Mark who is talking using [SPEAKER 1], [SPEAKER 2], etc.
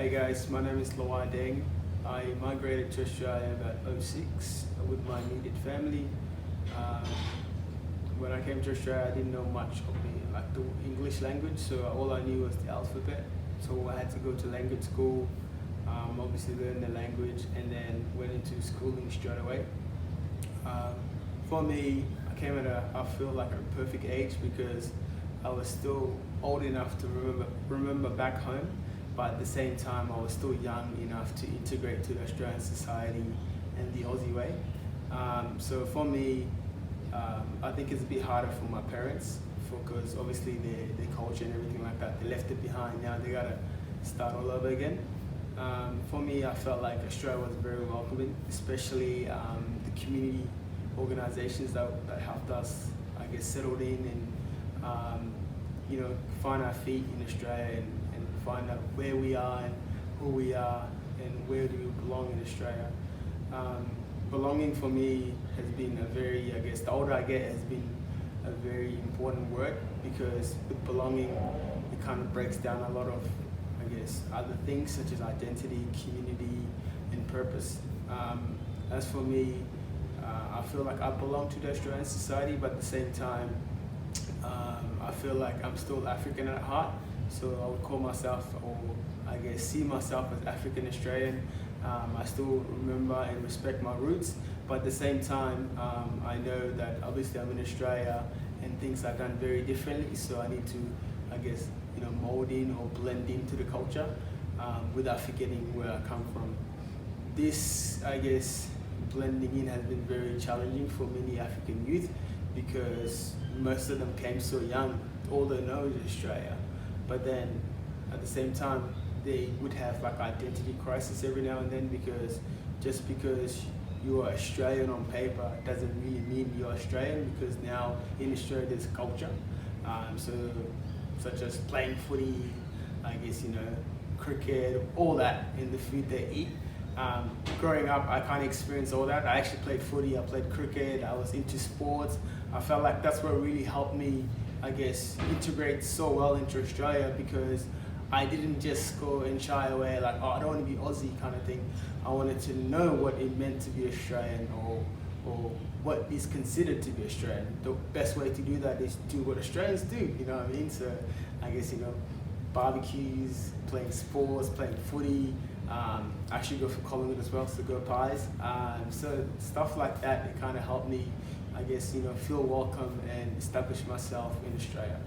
[SPEAKER 1] Hey guys, my name is Loar Deng. I migrated to Australia about '06 with my immediate family. Um, when I came to Australia, I didn't know much of the English language, so all I knew was the alphabet. So I had to go to language school, obviously learn the language, and then went into schooling straight away. Um, for me, I came at I feel like a perfect age because I was still old enough to remember back home, but at the same time I was still young enough to integrate to the Australian society and the Aussie way. So for me, I think it's a bit harder for my parents because obviously their culture and everything like that, they left it behind. Now they gotta start all over again. For me, I felt like Australia was very welcoming, especially the community organisations that helped us, I guess, settle in and find our feet in Australia and find out where we are and who we are and where do we belong in Australia. Belonging for me has been the older I get, has been a very important word because with belonging, it kind of breaks down a lot of, other things such as identity, community, and purpose. As for me, I feel like I belong to the Australian society, but at the same time, I feel like I'm still African at heart. So I would call myself, or see myself as African Australian. I still remember and respect my roots, but at the same time, I know that obviously I'm in Australia and things are done very differently. So I need to, mold in or blend into the culture without forgetting where I come from. This, blending in has been very challenging for many African youth because most of them came so young. All they know is Australia, but then at the same time they would have identity crisis every now and then because just because you are Australian on paper doesn't really mean you're Australian, because now in Australia there's culture, such as playing footy, cricket, all that, and the food they eat. Growing up, I kind of experienced all that. I actually played footy, I played cricket, I was into sports. I felt like that's what really helped me, integrate so well into Australia, because I didn't just go and shy away I don't want to be Aussie kind of thing. I wanted to know what it meant to be Australian, or what is considered to be Australian. The best way to do that is do what Australians do, you know what I mean? So barbecues, playing sports, playing footy. I actually go for Collingwood as well, so go Pies. So stuff like that, it kind of helped me, feel welcome and establish myself in Australia.